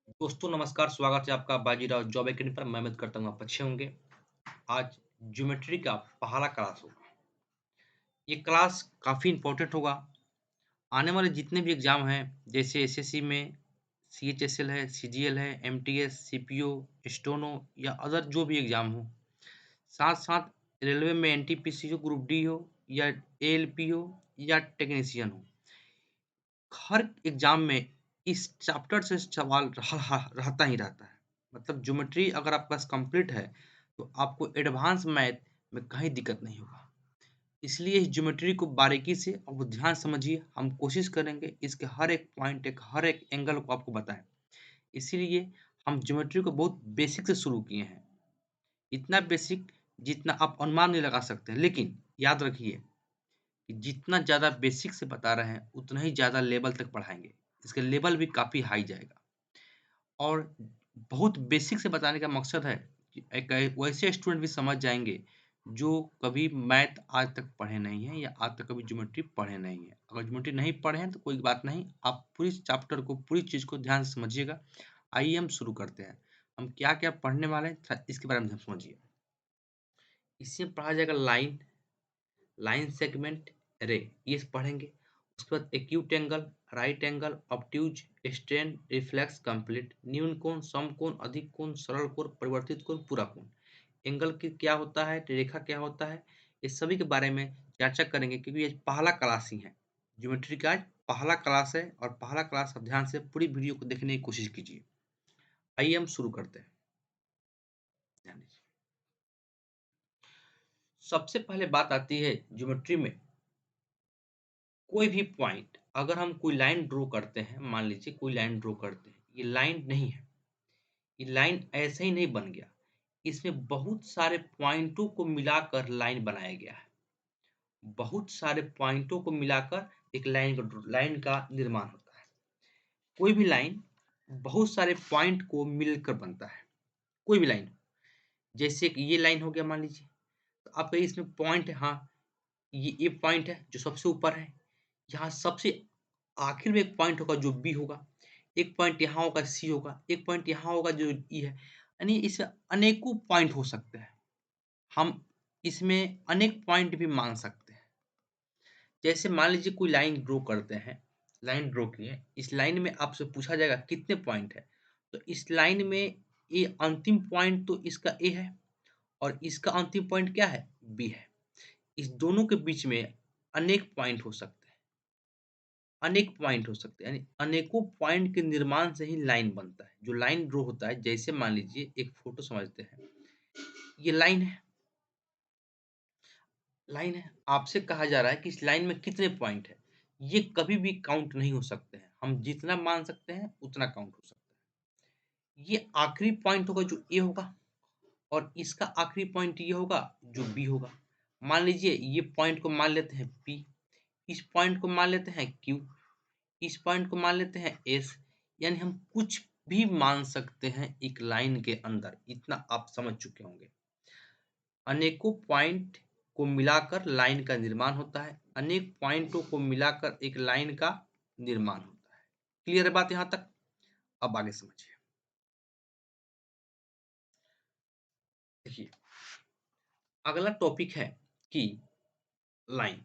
दोस्तों नमस्कार, स्वागत है आपका बाजीराव जॉब एकेडमी पर। मैं उम्मीद करता हूँ आप अच्छे होंगे। आज ज्योमेट्री का पहला क्लास होगा। ये क्लास काफ़ी इम्पोर्टेंट होगा। आने वाले जितने भी एग्ज़ाम हैं, जैसे एसएससी में सीएचएसएल है, सीजीएल है, एमटीएस, सीपीओ, स्टेनो या अदर जो भी एग्ज़ाम हो, साथ-साथ रेलवे में एनटीपीसी हो, ग्रुप डी हो या एएलपी हो या टेक्नीशियन हो। हर एग्जाम में इस चैप्टर से सवाल रहता ही रहता है। मतलब ज्योमेट्री अगर आपके पास कंप्लीट है, तो आपको एडवांस मैथ में कहीं दिक्कत नहीं होगा। इसलिए इस ज्योमेट्री को बारीकी से और ध्यान समझिए। हम कोशिश करेंगे इसके हर एक पॉइंट, एक हर एक एंगल को आपको बताएँ। इसीलिए हम ज्योमेट्री को बहुत बेसिक से शुरू किए हैं। इतना बेसिक जितना आप अनुमान नहीं लगा सकते। लेकिन याद रखिए कि जितना ज़्यादा बेसिक से बता रहे हैं, उतना ही ज़्यादा लेवल तक पढ़ाएँगे। इसका लेवल भी काफ़ी हाई जाएगा और बहुत बेसिक से बताने का मकसद है कि एक वैसे स्टूडेंट भी समझ जाएँगे, जो कभी मैथ आज तक पढ़े नहीं हैं या आज तक कभी ज्योमेट्री पढ़े नहीं हैं। अगर ज्योमेट्री नहीं पढ़े हैं, तो कोई बात नहीं, आप पूरी चैप्टर को, पूरी चीज़ को ध्यान से समझिएगा। आइए हम शुरू करते हैं। हम क्या-क्या पढ़ने वाले हैं, थोड़ा इसके बारे में हम समझिए। इसमें पढ़ा जाएगा लाइन, लाइन सेगमेंट, रे, ये पढ़ेंगे। उसके बाद acute angle, right angle, obtuse, strain, reflex, complete, न्यून कोण, समकोण, अधिक कोण, सरल कोण, परिवर्तित कोण, पूरा कोण। एंगल की क्या होता है, रेखा क्या होता है, इस सभी के बारे में चर्चा करेंगे क्योंकि ये पहला क्लास ही है। ज्योमेट्री का आज पहला क्लास है और पहला क्लास आप ध्यान से पूरी वीडियो को देखने की कोशिश कीजिए। आइए हम शुरू करते हैं। ध्यान दीजिए। सबसे पहले बात आती है ज्योमेट्री में कोई भी पॉइंट, अगर हम कोई लाइन ड्रॉ करते हैं, मान लीजिए कोई लाइन ड्रॉ करते हैं, ये लाइन नहीं है, ये लाइन ऐसे ही नहीं बन गया, इसमें बहुत सारे पॉइंटों को मिलाकर लाइन बनाया गया है। बहुत सारे पॉइंटों को मिलाकर एक लाइन का निर्माण होता है। कोई भी लाइन बहुत सारे पॉइंट को मिलकर बनता है। कोई भी लाइन, जैसे कि ये लाइन हो गया मान लीजिए, तो आपका इसमें पॉइंट है, हाँ, ये पॉइंट है जो सबसे ऊपर है। यहाँ सबसे आखिर में एक पॉइंट होगा जो बी होगा, एक पॉइंट यहाँ होगा सी होगा, एक पॉइंट यहाँ होगा जो ई है। यानी इसमें अनेकों पॉइंट हो सकते हैं। हम इसमें अनेक पॉइंट भी मान सकते हैं। जैसे मान लीजिए कोई लाइन ड्रॉ करते हैं, लाइन ड्रॉ किए, इस लाइन में आपसे पूछा जाएगा कितने पॉइंट है, तो इस लाइन में ये अंतिम पॉइंट तो इसका ए है और इसका अंतिम पॉइंट क्या है, बी है। इस दोनों के बीच में अनेक पॉइंट हो सकते हैं। अनेक पॉइंट हो सकते हैं, यानी अनेकों पॉइंट के निर्माण से ही लाइन बनता है। जो लाइन ड्रॉ होता है, जैसे मान लीजिए एक फोटो समझते हैं, ये लाइन है, लाइन है। आपसे कहा जा रहा है कि इस लाइन में कितने पॉइंट है। ये कभी भी काउंट नहीं हो सकते हैं। हम जितना मान सकते हैं उतना काउंट हो सकता है। ये आखिरी पॉइंट होगा जो ए होगा और इसका आखिरी पॉइंट ये होगा जो बी होगा। मान लीजिए ये पॉइंट को मान लेते हैं पी, इस पॉइंट को मान लेते हैं क्यू, इस पॉइंट को मान लेते हैं एस। यानी हम कुछ भी मान सकते हैं एक लाइन के अंदर, इतना आप समझ चुके होंगे। अनेकों पॉइंट को मिलाकर लाइन का निर्माण होता है। अनेक पॉइंटों को मिलाकर एक लाइन का निर्माण होता है। क्लियर है बात यहाँ तक? अब आगे समझिए। देखिए, अगला टॉपिक है कि लाइन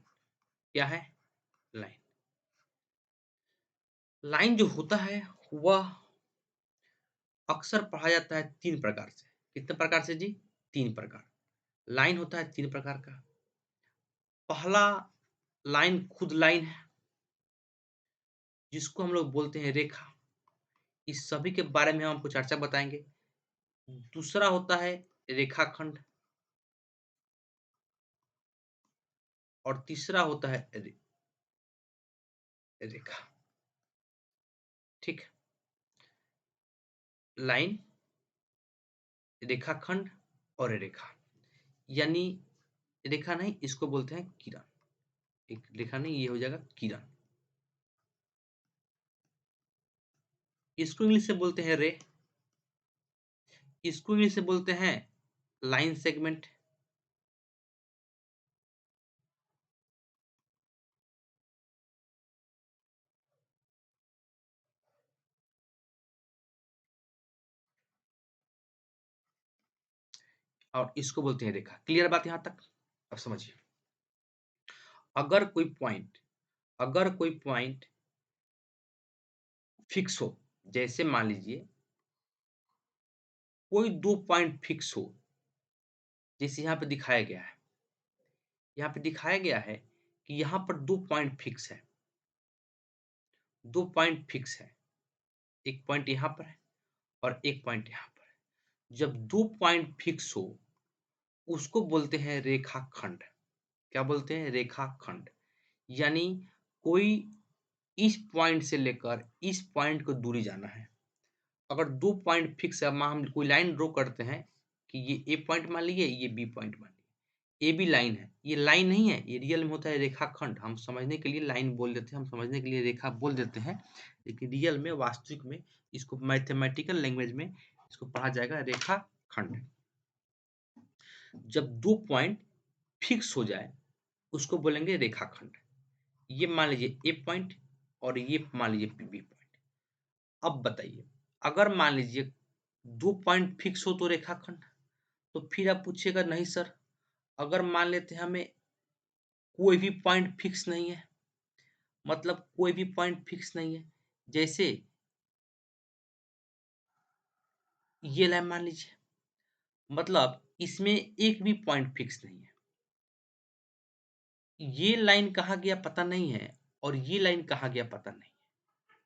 क्या है। लाइन, लाइन जो होता है वह अक्सर पढ़ा जाता है तीन प्रकार से। कितने प्रकार से जी? तीन प्रकार। लाइन होता है तीन प्रकार का। पहला लाइन खुद लाइन है, जिसको हम लोग बोलते हैं रेखा। इस सभी के बारे में हम आपको चर्चा बताएंगे। दूसरा होता है रेखाखंड और तीसरा होता है रेखा। ठीक, लाइन, रेखाखंड और रेखा। यानी रेखा नहीं, इसको बोलते हैं किरण। एक रेखा नहीं, ये हो जाएगा किरण। इसको इंग्लिश से बोलते हैं रे। इसको इंग्लिश से बोलते हैं लाइन सेगमेंट। और इसको बोलते हैं रेखा। क्लियर बात यहाँ तक? अब समझिए, अगर कोई पॉइंट अगर कोई पॉइंट फिक्स हो, जैसे मान लीजिए कोई 2 पॉइंट फिक्स हो, जैसे यहाँ पे दिखाया गया है। यहाँ पे दिखाया गया है कि यहाँ पर 2 पॉइंट फिक्स है, 2 पॉइंट फिक्स है। एक पॉइंट यहाँ पर है और एक पॉइंट यहाँ पर है। जब 2 पॉइंट फिक्स हो, उसको बोलते हैं रेखाखंड। क्या बोलते हैं? रेखाखंड। यानी कोई इस पॉइंट से लेकर इस पॉइंट को दूरी जाना है। अगर 2 पॉइंट फिक्स है, मान हम कोई लाइन ड्रॉ करते हैं कि ये ए पॉइंट मान लीजिए, ये बी पॉइंट मान लीजिए। ए बी लाइन है, ये लाइन नहीं है, ये रियल में होता है रेखाखंड। हम समझने के लिए लाइन बोल देते हैं, हम समझने के लिए रेखा बोल देते हैं, लेकिन रियल में, वास्तविक में इसको मैथमेटिकल लैंग्वेज में इसको पढ़ा जाएगा रेखाखंड। जब 2 पॉइंट फिक्स हो जाए, उसको बोलेंगे रेखाखंड। ये मान लीजिए ए पॉइंट और ये मान लीजिए बी पॉइंट। अब बताइए, अगर मान लीजिए 2 पॉइंट फिक्स हो तो रेखाखंड, तो फिर आप पूछिएगा नहीं सर, अगर मान लेते हैं हमें कोई भी पॉइंट फिक्स नहीं है, मतलब कोई भी पॉइंट फिक्स नहीं है, जैसे ये लाइन मान लीजिए, मतलब इसमें एक भी पॉइंट फिक्स नहीं है। ये लाइन कहाँ गया पता नहीं है और ये लाइन कहाँ गया पता नहीं है।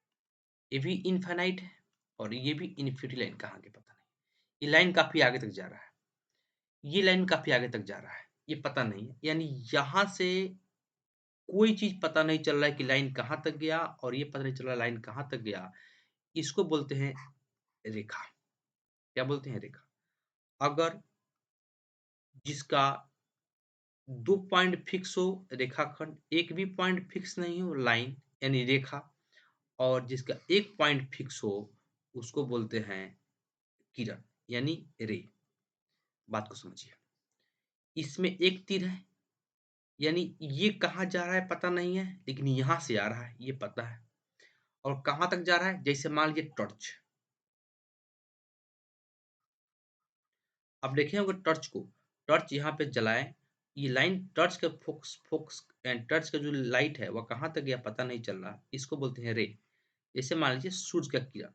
ये भी इनफाइनाइट है और ये भी इन्फिनिटी लाइन कहाँ गया पता नहीं। ये लाइन काफी आगे तक जा रहा है, ये लाइन काफी आगे तक जा रहा है, ये पता नहीं है। यानी यहाँ से कोई चीज पता नहीं चल रहा है कि लाइन कहाँ तक गया और ये पता नहीं चल रहा लाइन कहाँ तक गया। इसको बोलते हैं रेखा। क्या बोलते हैं? रेखा। अगर जिसका 2 पॉइंट फिक्स हो, रेखाखंड, एक भी पॉइंट फिक्स नहीं हो, लाइन यानी रेखा, और जिसका एक पॉइंट फिक्स हो, उसको बोलते हैं किरण यानी रे। बात को समझिए, इसमें एक तीर है, यानी ये कहाँ जा रहा है पता नहीं है, लेकिन यहाँ से आ रहा है ये पता है। और कहाँ तक जा रहा है? जैसे मान लीजिए टॉर्च। अब देखे होंगे टॉर्च को, टॉर्च यहाँ पे जलाएं, ये लाइन टॉर्च का फोकस फोकस टॉर्च का जो लाइट है वह कहाँ तक गया पता नहीं चल रहा, इसको बोलते हैं रे। जैसे मान लीजिए सूरज का किरण,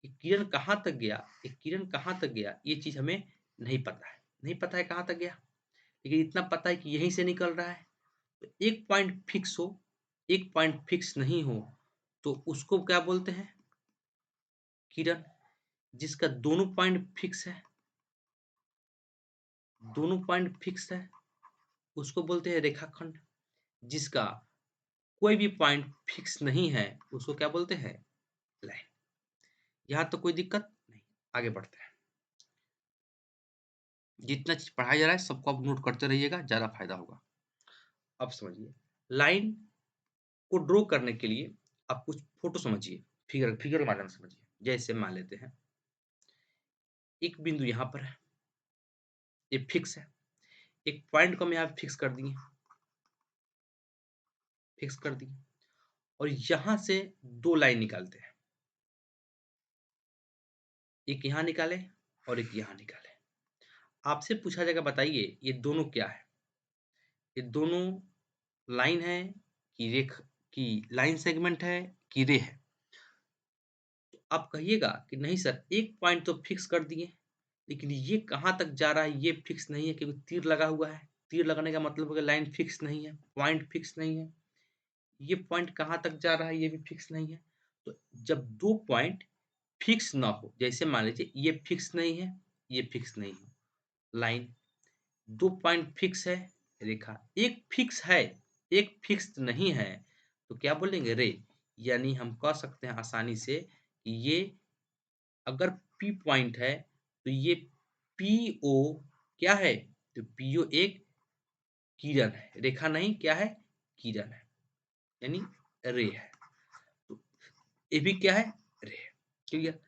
ये किरण कहाँ तक गया, ये किरण कहाँ तक गया, ये चीज हमें नहीं पता है, नहीं पता है कहाँ तक गया, लेकिन इतना पता है कि यहीं से निकल रहा है। तो एक पॉइंट फिक्स हो, एक पॉइंट फिक्स नहीं हो, तो उसको क्या बोलते हैं? किरण। जिसका दोनों पॉइंट फिक्स है, दोनों पॉइंट फिक्स है, उसको बोलते हैं रेखाखंड। जिसका कोई भी पॉइंट फिक्स नहीं है, उसको क्या बोलते हैं? लाइन। यहाँ तो कोई दिक्कत नहीं, आगे बढ़ते हैं। जितना चीज पढ़ाया जा रहा है सबको आप नोट करते रहिएगा, ज्यादा फायदा होगा। अब समझिए, लाइन को ड्रॉ करने के लिए आप कुछ फोटो समझिए, फिगर फिगर के माध्यम से समझिए। जैसे मान लेते हैं एक बिंदु यहाँ पर है, ये फिक्स है, एक पॉइंट को हम यहाँ फिक्स कर दिए, फिक्स कर दिए, और यहां से दो लाइन निकालते हैं, एक यहाँ निकाले और एक यहाँ निकाले। आपसे पूछा जाएगा बताइए ये दोनों क्या है? ये दोनों लाइन है कि रेख की लाइन सेगमेंट है कि रे है? तो आप कहिएगा कि नहीं सर, एक पॉइंट तो फिक्स कर दिए, लेकिन ये कहाँ तक जा रहा है ये फिक्स नहीं है, क्योंकि तीर लगा हुआ है। तीर लगने का मतलब है कि लाइन फिक्स नहीं है, पॉइंट फिक्स नहीं है। ये पॉइंट कहाँ तक जा रहा है ये भी फिक्स नहीं है। तो जब दो पॉइंट फिक्स ना हो, जैसे मान लीजिए ये फिक्स नहीं है, ये फिक्स नहीं हो, लाइन, दो पॉइंट फिक्स है, रेखा, एक फिक्स है, एक फिक्स नहीं है, तो क्या बोलेंगे? रे। यानी हम कह सकते हैं आसानी से कि ये अगर पी पॉइंट है तो ये पीओ क्या है? तो पीओ एक किरण है, रेखा नहीं, क्या है? किरण है, यानी रे है। तो ये भी क्या है? रे है। क्लियर?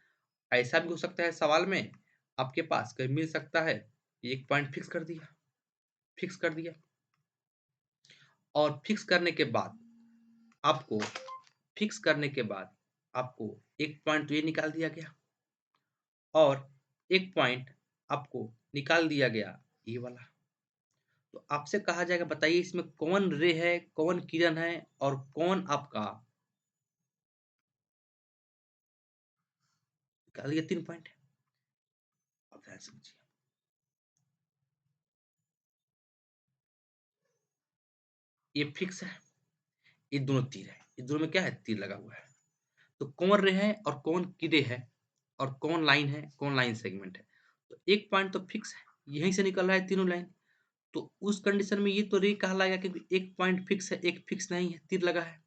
ऐसा भी हो सकता है सवाल में आपके पास कहीं मिल सकता है, एक पॉइंट फिक्स कर दिया, फिक्स कर दिया, और फिक्स करने के बाद आपको फिक्स करने के बाद एक पॉइंट तो ये निकाल दिया गया, और एक पॉइंट आपको निकाल दिया गया ये वाला। तो आपसे कहा जाएगा बताइए इसमें कौन रे है, कौन किरण है और कौन आपका, निकाल दिया 3 पॉइंट। अब ध्यान से समझिए, ये फिक्स है, ये दोनों तीर है, ये दोनों में क्या है, तीर लगा हुआ है। तो कौन रे है और कौन किरे है और कौन लाइन है, कौन लाइन सेगमेंट है। तो एक पॉइंट तो फिक्स है, यहीं से निकल रहा है तीनों लाइन। तो उस कंडीशन में ये तो रे कहलाएगा क्योंकि एक पॉइंट फिक्स है, एक फिक्स नहीं है, तीर लगा है।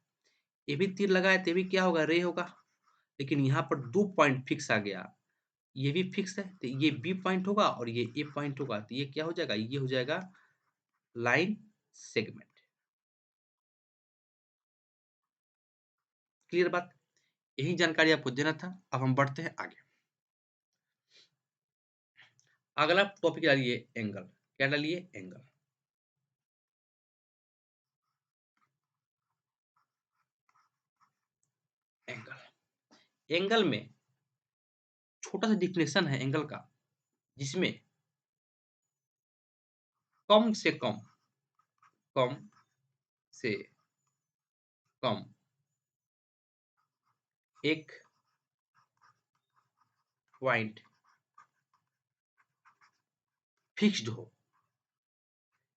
ये भी तीर लगा है तो ये भी क्या होगा, रे होगा। लेकिन यहाँ पर 2 पॉइंट फिक्स आ गया, ये भी फिक्स है तो ये बी पॉइंट होगा और ये ए पॉइंट होगा, तो ये क्या हो जाएगा, ये हो जाएगा लाइन सेगमेंट। क्लियर बात, यही जानकारी आपको देना था। अब हम बढ़ते हैं आगे। अगला टॉपिक डालिए एंगल। क्या डालिए, एंगल। एंगल, एंगल में छोटा सा डिफिनेशन है एंगल का, जिसमें कम से कम, कम से कम एक पॉइंट फिक्स्ड हो,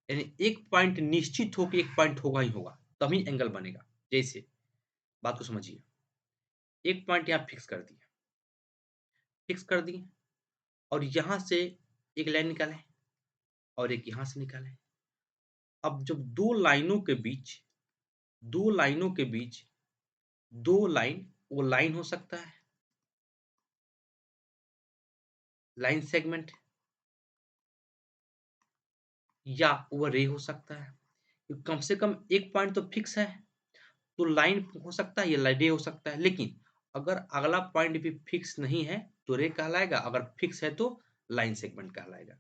यानी एक पॉइंट निश्चित हो कि एक पॉइंट होगा ही होगा, तभी एंगल बनेगा। जैसे, बात को समझिए, एक पॉइंट यहाँ फिक्स कर दिया, फिक्स कर दिए, और यहां से एक लाइन निकालें और एक यहां से निकालें। अब जब दो लाइनों के बीच दो लाइन, वो लाइन हो सकता है, लाइन सेगमेंट, या वो रे हो सकता है। क्योंकि कम से कम एक पॉइंट तो फिक्स है, तो लाइन हो सकता है, ये रे हो सकता है। लेकिन अगर अगला पॉइंट भी फिक्स नहीं है तो रे कहलाएगा, अगर फिक्स है तो लाइन सेगमेंट कहलाएगा।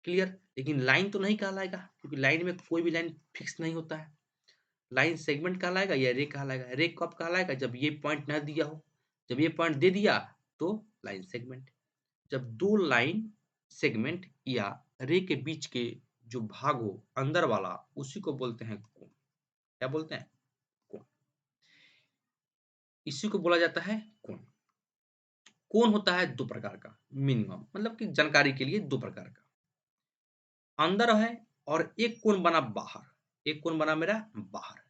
क्लियर। लेकिन लाइन तो नहीं कहलाएगा, क्योंकि लाइन में कोई भी लाइन फिक्स नहीं होता है। लाइन सेगमेंट कहलाएगा या रे कहलाएगा। रे कब कहलाएगा, जब ये पॉइंट ना दिया हो। जब ये पॉइंट दे दिया तो लाइन सेगमेंट। जब दो लाइन सेगमेंट या रे के बीच के जो भाग हो अंदर वाला, उसी को बोलते हैं कोण। क्या बोलते हैं, कोण। इसी को बोला जाता है कोण। कोण होता है दो प्रकार का, मिनिमम मतलब कि जानकारी के लिए, दो प्रकार का अंदर है, और एक कोण बना बाहर। एक कोण बना मेरा बाहर,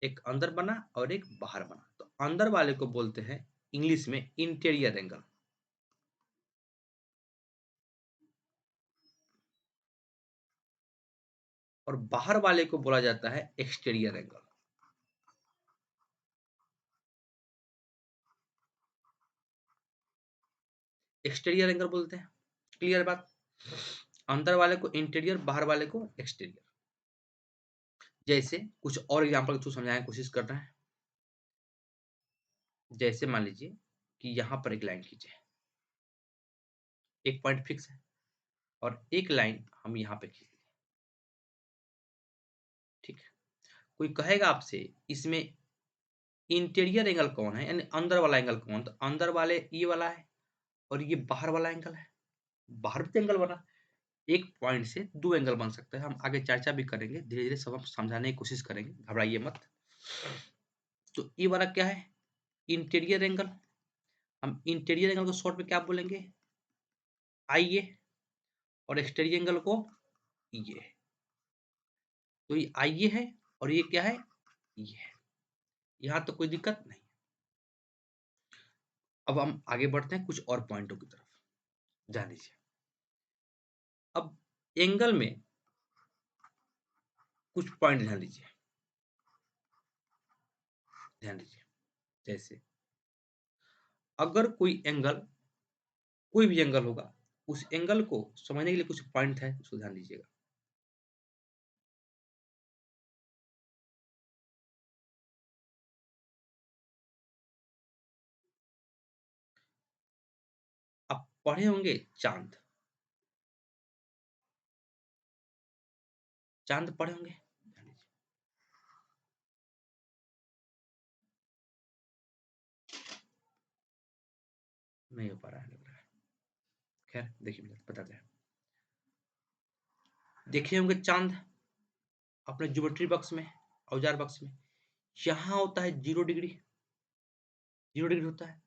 एक अंदर बना और एक बाहर बना। तो अंदर वाले को बोलते हैं इंग्लिश में इंटीरियर एंगल, और बाहर वाले को बोला जाता है एक्सटीरियर एंगल। एक्सटीरियर एंगल बोलते हैं। क्लियर बात। अंदर वाले को इंटीरियर, बाहर वाले को एक्सटीरियर। जैसे कुछ और एग्जांपल के थ्रू समझाने की कोशिश कर रहे हैं। जैसे मान लीजिए कि यहां पर एक लाइन खींचे, एक पॉइंट फिक्स है, और एक लाइन हम यहाँ पे खींच दें। ठीक है। कोई कहेगा आपसे इसमें इंटीरियर एंगल कौन है, यानी अंदर वाला एंगल कौन, तो अंदर वाले ये वाला है, और ये बाहर वाला एंगल है। बाहर भी तो एंगल बना, एक पॉइंट से दो एंगल बन सकता है। हम आगे चर्चा भी करेंगे, धीरे धीरे सब हम समझाने की कोशिश करेंगे, घबराइए मत। तो ये वाला क्या है, इंटीरियर एंगल। हम इंटीरियर एंगल को शॉर्ट में क्या बोलेंगे, आई ए, और एक्सटीरियर एंगल को ये। तो ये आई ए है और ये क्या है, ये है। यहाँ तो कोई दिक्कत नहीं। अब हम आगे बढ़ते हैं कुछ और पॉइंटों की तरफ, ध्यान दीजिए। अब एंगल में कुछ पॉइंट ध्यान दीजिए, ध्यान दीजिए। जैसे अगर कोई भी एंगल होगा, उस एंगल को समझने के लिए कुछ पॉइंट है, उसको ध्यान दीजिएगा। आप पढ़े होंगे चांद, चांद पढ़े होंगे, ध्यान दीजिए। नहीं हो पा रहा है लग रहा है। खैर देखिए बताते हैं। देखे होंगे चांद अपने ज्योमेट्री बॉक्स में, औजार बॉक्स में, यहाँ होता है 0 डिग्री, 0 डिग्री होता है।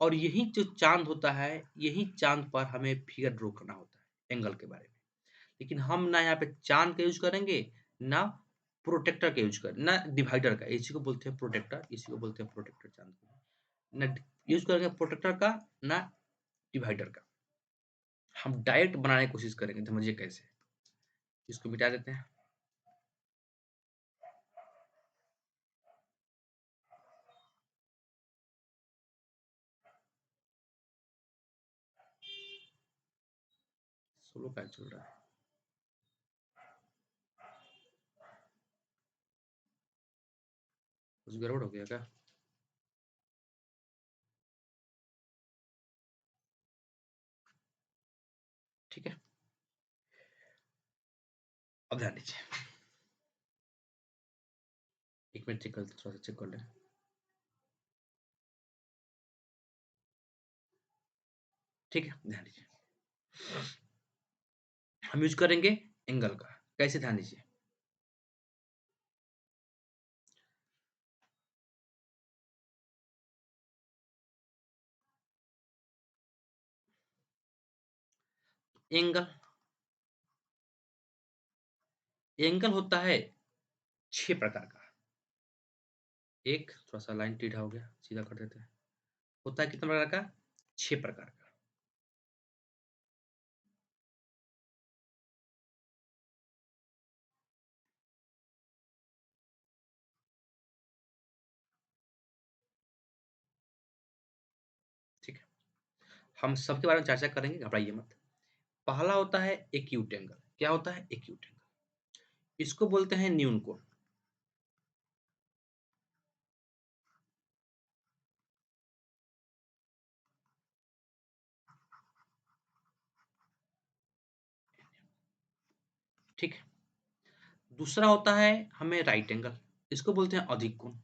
और यही जो चांद होता है, यही चांद पर हमें फिगर ड्रॉ करना होता है एंगल के बारे में। लेकिन हम ना यहाँ पे चांद का यूज करेंगे, ना प्रोटेक्टर का यूज करें, ना डिवाइडर का, इसी को बोलते हैं प्रोटेक्टर, इसी को बोलते हैं प्रोटेक्टर चांद को। ना यूज करेंगे प्रोटेक्टर का, ना डिवाइडर का। हम डायरेक्ट बनाने की कोशिश करेंगे, समझिए कैसे। इसको मिटा देते हैं। सोलो का चल रहा है, कुछ गड़बड़ हो गया क्या? ठीक है, अब ध्यान दीजिए। एक मिनट चेक कर, थोड़ा सा चेक कर लें। ठीक है, ध्यान दीजिए। हम यूज करेंगे एंगल का। कैसे, ध्यान दीजिए। एंगल, एंगल होता है 6 प्रकार का। एक थोड़ा सा लाइन टेढ़ा हो गया, सीधा कर देते हैं। होता है कितना प्रकार का? 6 प्रकार का। ठीक है, हम सबके बारे में चर्चा करेंगे, घबराइए मत। पहला होता है एक्यूट एंगल। क्या होता है एक्यूट एंगल? इसको बोलते हैं न्यून कोण। ठीक है। दूसरा होता है हमें राइट एंगल। इसको बोलते हैं अधिक कोण।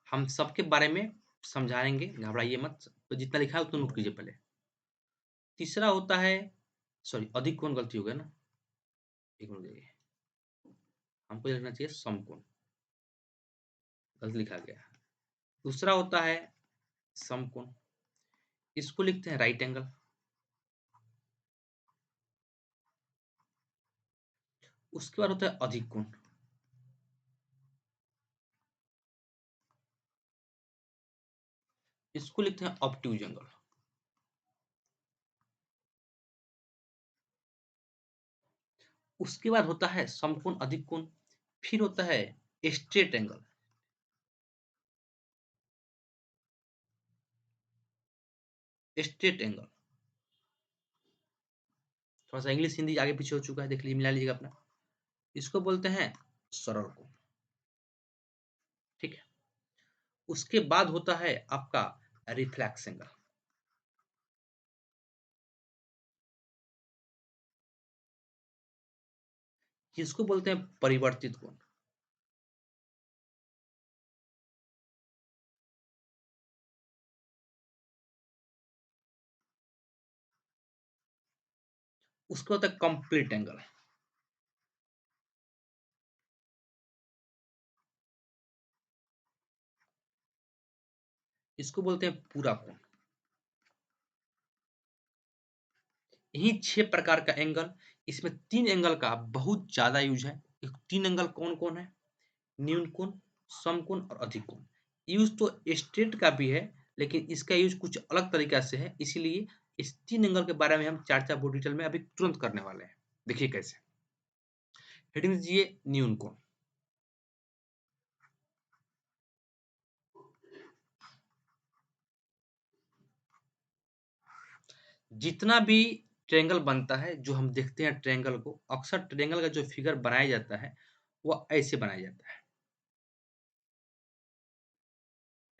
हम सबके बारे में समझाएंगे, घबराइए मत। तो जितना लिखा है उतना नोट कीजिए पहले। तीसरा होता है, सॉरी, अधिक कोण गलती हो गया ना, एक मिनट देखिए। हमको ये लिखना चाहिए समकोण, गलत लिखा गया है। दूसरा होता है समकोण, इसको लिखते हैं राइट एंगल। उसके बाद होता है अधिक कोण, इसको लिखते हैं ऑब्ट्यूज एंगल। उसके बाद होता है समकोण अधिक कोण, फिर होता है स्ट्रेट एंगल। स्ट्रेट एंगल, थोड़ा सा इंग्लिश हिंदी आगे पीछे हो चुका है, देख लीजिए, मिला लीजिएगा अपना। इसको बोलते हैं सरल कोण। ठीक है। उसके बाद होता है आपका रिफ्लेक्स एंगल। जिसको बोलते हैं परिवर्तित कोण। उसको होता है कंप्लीट एंगल। इसको बोलते हैं पूरा कोण। यही 6 प्रकार का एंगल। इसमें 3 एंगल का बहुत ज्यादा यूज है। 3 एंगल कौन कौन है? न्यून कोण, समकोण और अधिक कोण। यूज तो स्ट्रेट का भी है, लेकिन इसका यूज कुछ अलग तरीका से है, इसीलिए इस 3 एंगल के बारे में हम चर्चा बहुत डिटेल में अभी तुरंत करने वाले हैं। देखिए कैसे। हेडिंग दीजिए न्यून कोण। जितना भी ट्रायंगल बनता है, जो हम देखते हैं ट्रायंगल को, अक्सर ट्रायंगल का जो फिगर बनाया जाता है वो ऐसे बनाया जाता है,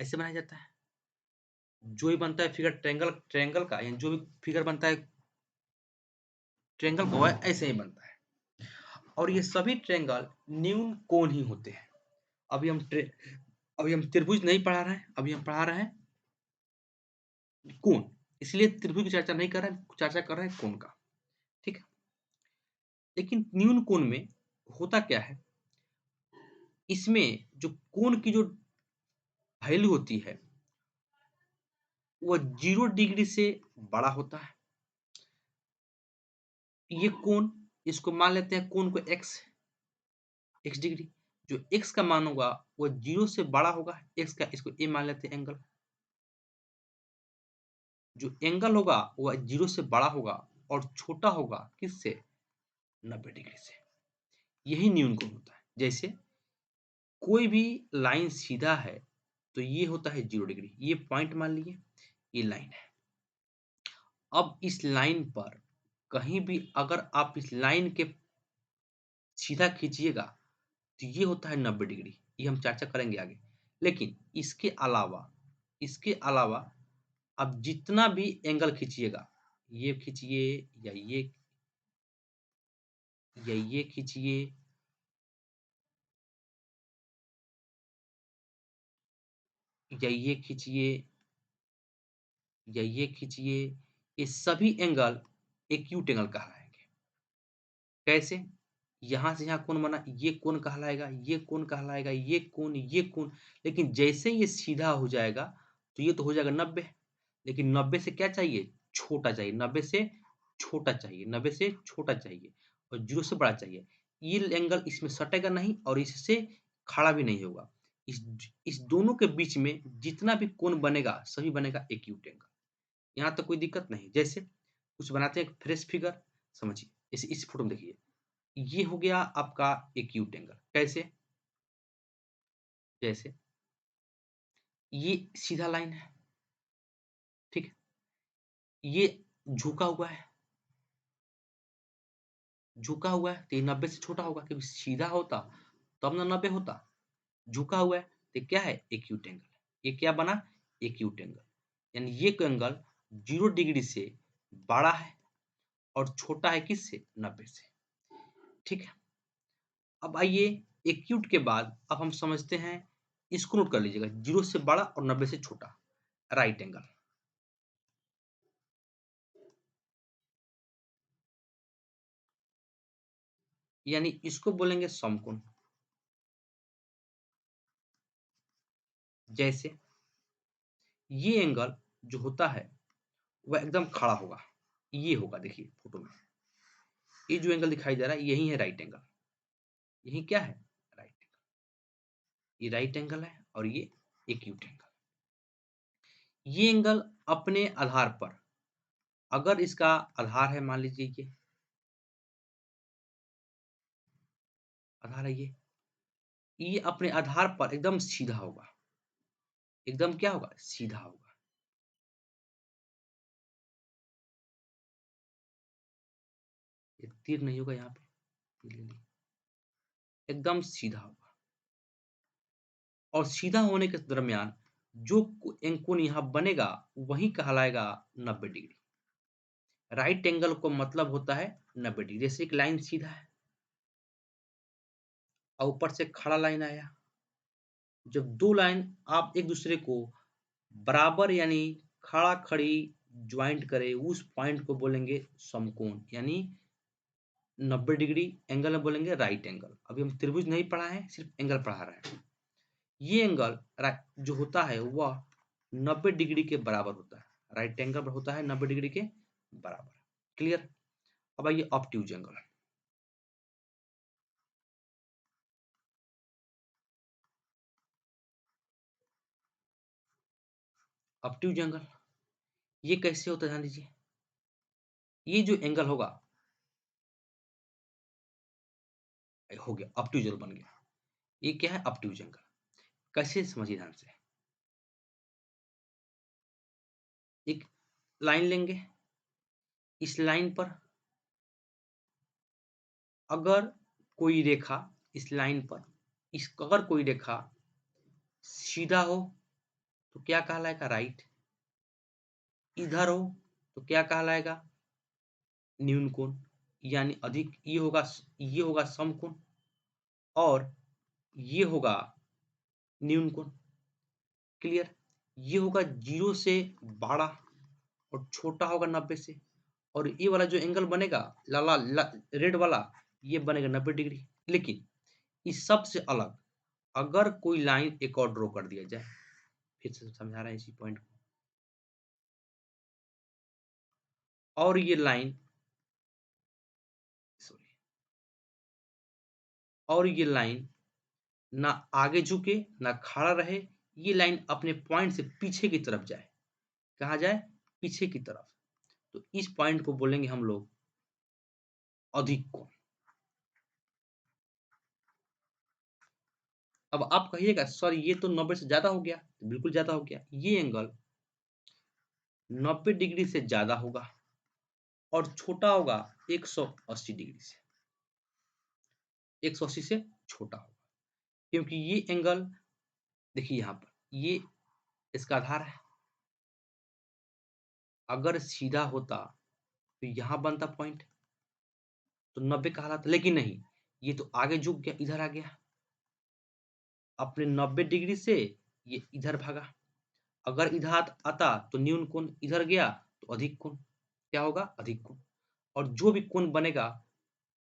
ऐसे बनाया जाता है। जो भी बनता है फिगर ट्रायंगल, ट्रायंगल का, यानी जो भी फिगर बनता है ट्रायंगल का, वो ऐसे ही बनता है। और ये सभी ट्रायंगल न्यून कोण ही होते हैं। अभी हम त्रिभुज नहीं पढ़ा रहे हैं, अभी हम पढ़ा रहे हैं कोण, इसलिए त्रिभुज की चर्चा नहीं कर रहे हैं, चर्चा कर रहे हैं कोण का। ठीक है, लेकिन न्यून कोण में होता क्या है, इसमें जो कोण की जो वैल्यू होती है वो 0 डिग्री से बड़ा होता है। ये कोण, इसको मान लेते हैं कोण को x डिग्री। जो x का मान होगा वो 0 से बड़ा होगा, x का, इसको a मान लेते हैं एंगल। जो एंगल होगा वो 0 से बड़ा होगा और छोटा होगा किससे, 90 डिग्री से। यही न्यून कोण होता है। जैसे कोई भी लाइन सीधा है तो ये होता है 0 डिग्री, ये पॉइंट मान लीजिए, ये लाइन है। अब इस लाइन पर कहीं भी अगर आप इस लाइन के सीधा खींचिएगा तो ये होता है 90 डिग्री, ये हम चर्चा करेंगे आगे। लेकिन इसके अलावा आप जितना भी एंगल खींचिएगा, ये खींचिए या ये खींचिए या ये खींचिए या ये खींचिए, ये सभी एंगल एक्यूट एंगल कहलाएंगे। कैसे, यहां से यहां कोण बना, ये कोण कहलाएगा, ये कोण कहलाएगा, ये कोण। लेकिन जैसे ये सीधा हो जाएगा तो ये तो हो जाएगा 90। लेकिन 90 से क्या चाहिए, छोटा चाहिए, 90 से छोटा चाहिए, 90 से छोटा चाहिए और 0 से बड़ा चाहिए। ये एंगल इसमें सटेगा नहीं और इससे खड़ा भी नहीं होगा। इस दोनों के बीच में जितना भी कोण बनेगा सभी बनेगा एक्यूट एंगल। यहाँ तक कोई दिक्कत नहीं। जैसे कुछ बनाते हैं फ्रेश फिगर, समझिए। इस फोटो में देखिए, ये हो गया आपका एक्यूट एंगल। कैसे, जैसे ये सीधा लाइन है, ठीक है, ये झुका हुआ है, झुका हुआ है तो ये 90 से छोटा होगा, क्योंकि सीधा होता तब ना 90 होता। झुका हुआ है तो क्या है, एक्यूट एंगल। ये क्या बना, एक्यूट एंगल। यानी ये एंगल 0 डिग्री से बड़ा है और छोटा है किससे, 90 से। ठीक है, अब आइए एक्यूट के बाद अब हम समझते हैं, इसको नोट कर लीजिएगा, 0 से बड़ा और 90 से छोटा, राइट एंगल। यानी इसको बोलेंगे समकोण। जैसे ये एंगल जो होता है वह एकदम खड़ा होगा, ये होगा, देखिए फोटो में ये जो एंगल दिखाई दे रहा है यही है राइट एंगल। यही क्या है, राइट एंगल। ये राइट एंगल है और ये एक्यूट एंगल। ये एंगल अपने आधार पर, अगर इसका आधार है, मान लीजिए आधार है ये अपने आधार पर एकदम सीधा होगा, एकदम क्या होगा, सीधा होगा। ये तीर नहीं होगा यहाँ पे, एकदम सीधा होगा। और सीधा होने के दरमियान जो कोण यहाँ बनेगा वही कहलाएगा 90 डिग्री। राइट एंगल को मतलब होता है 90 डिग्री। जैसे एक लाइन सीधा है और ऊपर से खड़ा लाइन आया, जब दो लाइन आप एक दूसरे को बराबर यानी खड़ा खड़ी ज्वाइंट करे, उस पॉइंट को बोलेंगे समकोण, यानी 90 डिग्री एंगल में बोलेंगे राइट एंगल। अभी हम त्रिभुज नहीं पढ़ा है, सिर्फ एंगल पढ़ा रहे हैं। ये एंगल जो होता है वह 90 डिग्री के बराबर होता है, राइट एंगल होता है 90 डिग्री के बराबर। क्लियर। अब आइए ऑब्ट्यूज एंगल। ऑब्ट्यूज एंगल ये कैसे होता है, ध्यान दीजिए। ये जो एंगल होगा, हो गया ऑब्ट्यूज एंगल बन गया। ये क्या है, ऑब्ट्यूज एंगल। कैसे, समझिए ध्यान से। एक लाइन लेंगे, इस लाइन पर अगर कोई रेखा, इस लाइन पर इस अगर कोई रेखा सीधा हो तो क्या कहलाएगा, राइट। इधर हो तो क्या कहलाएगा, न्यून कोण। यानी अधिक, ये होगा समकोण और ये होगा न्यून कोण। क्लियर? ये होगा 0 से बड़ा और छोटा होगा 90 से, और ये वाला जो एंगल बनेगा रेड वाला, ये बनेगा 90 डिग्री। लेकिन इस सब से अलग अगर कोई लाइन एक और ड्रॉ कर दिया जाए, फिर से समझा रहे हैं इसी पॉइंट को, और ये लाइन सॉरी और ये लाइन ना आगे झुके ना खड़ा रहे, ये लाइन अपने पॉइंट से पीछे की तरफ जाए। कहाँ जाए? पीछे की तरफ। तो इस पॉइंट को बोलेंगे हम लोग अधिक कोण। अब आप कहिएगा सर ये तो 90 से ज्यादा हो गया। बिल्कुल ज्यादा हो गया। ये एंगल 90 डिग्री से ज्यादा होगा और छोटा होगा 180 डिग्री से। 180 से छोटा होगा, क्योंकि ये एंगल देखिए यहाँ पर ये इसका आधार है। अगर सीधा होता तो यहाँ बनता पॉइंट, तो 90 कहलाता, लेकिन नहीं, ये तो आगे झुक गया, इधर आ गया अपने 90 डिग्री से, ये इधर भागा। अगर इधर आता तो न्यून कोण, इधर गया तो अधिक कोण। क्या होगा? अधिक कोण। और जो भी कोण बनेगा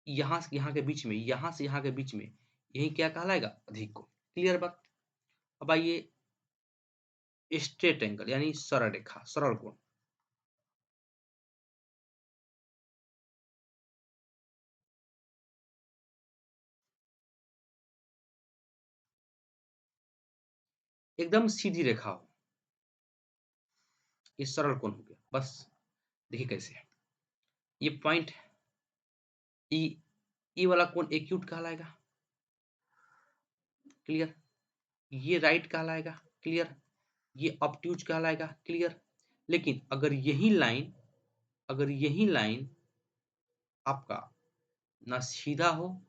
यहाँ से यहाँ के बीच में, यहाँ से यहाँ के बीच में, यही क्या कहलाएगा? अधिक कोण। क्लियर बात? अब आइए स्ट्रेट एंगल यानी सरल रेखा, सरल कोण। एकदम सीधी रेखा हो, ये सरल कोण हो गया। बस देखिए कैसे है। ये पॉइंट ई, ई वाला कोण एक्यूट कहलाएगा। क्लियर? ये राइट कहलाएगा। क्लियर? ये ऑब्ट्यूज कहलाएगा। क्लियर? लेकिन अगर यही लाइन आपका ना सीधा हो,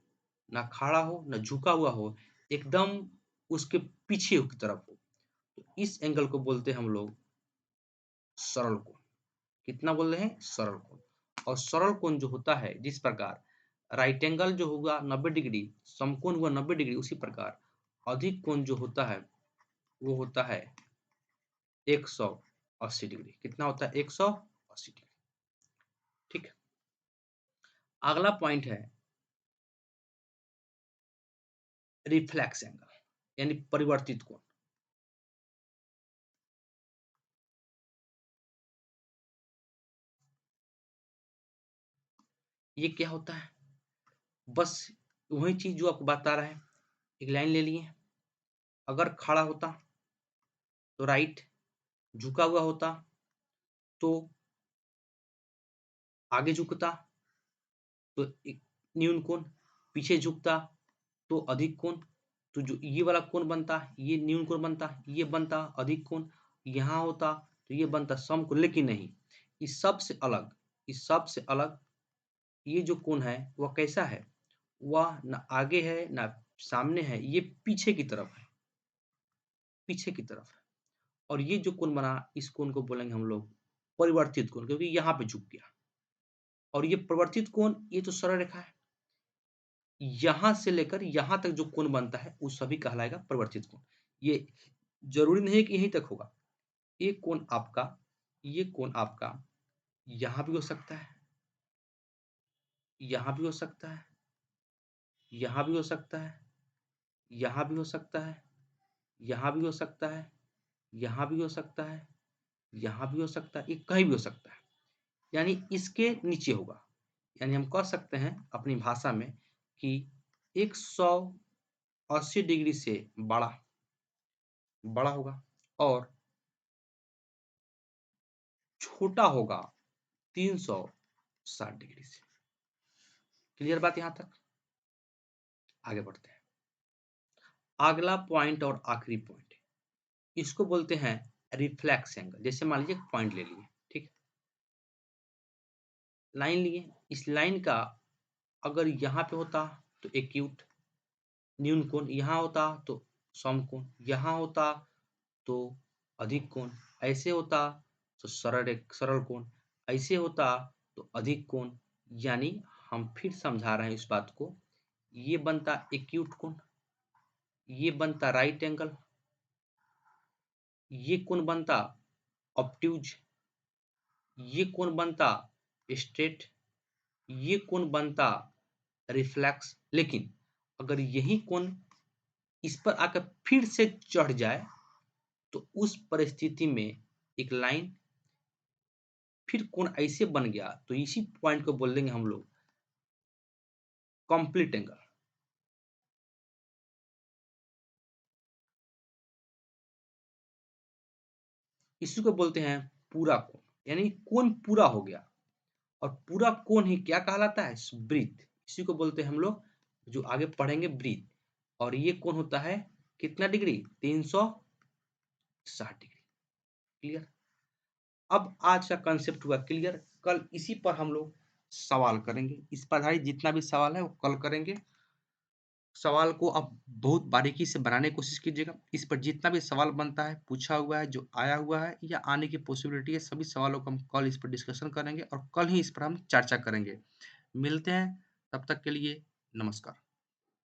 ना खड़ा हो, ना झुका हुआ हो, एकदम उसके पीछे की तरफ हो, तो इस एंगल को बोलते हैं हम लोग सरल कोण। कितना बोल रहे हैं? सरल कोण। और सरल कोण जो होता है, जिस प्रकार राइट एंगल जो होगा 90 डिग्री, समकोण हुआ 90 डिग्री, उसी प्रकार अधिक कोण जो होता है वो होता है 180 डिग्री। कितना होता है? 180 डिग्री। ठीक है। अगला पॉइंट है रिफ्लेक्स एंगल यानी परिवर्तित कोण। ये क्या होता है? बस वही चीज जो आपको बता रहा है। एक लाइन ले लिए, अगर खड़ा होता तो राइट, झुका हुआ होता तो आगे झुकता तो एक न्यून कोण, पीछे झुकता तो अधिक कोण। तो जो ये वाला कोण बनता, ये न्यून कोण बनता, ये बनता अधिक कोण। यहाँ होता तो ये बनता सम कोण। लेकिन नहीं, इस सब से अलग, इस सब से अलग ये जो कोण है वह कैसा है? वह ना आगे है ना सामने है, ये पीछे की तरफ है, पीछे की तरफ है। और ये जो कोण बना, इस कोण को बोलेंगे हम लोग परिवर्तित कोण, क्योंकि यहाँ पे झुक गया। और ये परिवर्तित कोण, ये तो सरल रेखा है, यहाँ से लेकर यहाँ तक जो कोण बनता है वो सभी कहलाएगा परिवर्तित कोण। ये जरूरी नहीं है कि यहीं तक होगा। ये कोण आपका यहाँ भी हो सकता है, यहाँ भी हो सकता है, यहाँ भी हो सकता है, यहाँ भी हो सकता है, यहाँ भी हो सकता है, यहाँ भी हो सकता है, यहाँ भी हो सकता है, ये कहीं भी हो सकता है। यानी इसके नीचे होगा। यानी हम कह सकते हैं अपनी भाषा में कि 180 डिग्री से बड़ा बड़ा होगा और छोटा होगा 360 डिग्री से। क्लियर बात यहां तक? आगे बढ़ते हैं। अगला पॉइंट और आखिरी पॉइंट, इसको बोलते हैं रिफ्लेक्स एंगल। जैसे मान लीजिए पॉइंट ले लिए, ठीक, लाइन लिए, इस लाइन का अगर यहाँ पे होता तो एक्यूट न्यून कोण, यहाँ होता तो समकोण, यहाँ होता तो अधिक कोण, ऐसे होता तो सरल कोण, ऐसे होता तो अधिक कोण। यानी हम फिर समझा रहे हैं इस बात को। ये बनता एक्यूट कोण, ये बनता राइट एंगल, ये कोण बनता ऑब्ट्यूज, ये कोण बनता स्ट्रेट, ये कोण बनता रिफ्लेक्स। लेकिन अगर यही कोण इस पर आकर फिर से चढ़ जाए तो उस परिस्थिति में एक लाइन फिर कोण ऐसे बन गया तो इसी पॉइंट को बोल देंगे हम लोग कंप्लीट एंगल। इसी को बोलते हैं पूरा कोण, यानी कोण पूरा हो गया। और पूरा कोण ही क्या कहलाता है? वृत्त। इसी को बोलते हैं हम लोग, जो आगे पढ़ेंगे, वृत्त। और ये कोण होता है कितना डिग्री? 360 डिग्री। क्लियर? अब आज का कंसेप्ट हुआ क्लियर। कल इसी पर हम लोग सवाल करेंगे। इस पर आधारित जितना भी सवाल है वो कल करेंगे। सवाल को आप बहुत बारीकी से बनाने की कोशिश कीजिएगा। इस पर जितना भी सवाल बनता है, पूछा हुआ है, जो आया हुआ है या आने की पॉसिबिलिटी है, सभी सवालों को हम कल इस पर डिस्कशन करेंगे और कल ही इस पर हम चर्चा करेंगे। मिलते हैं, तब तक के लिए नमस्कार।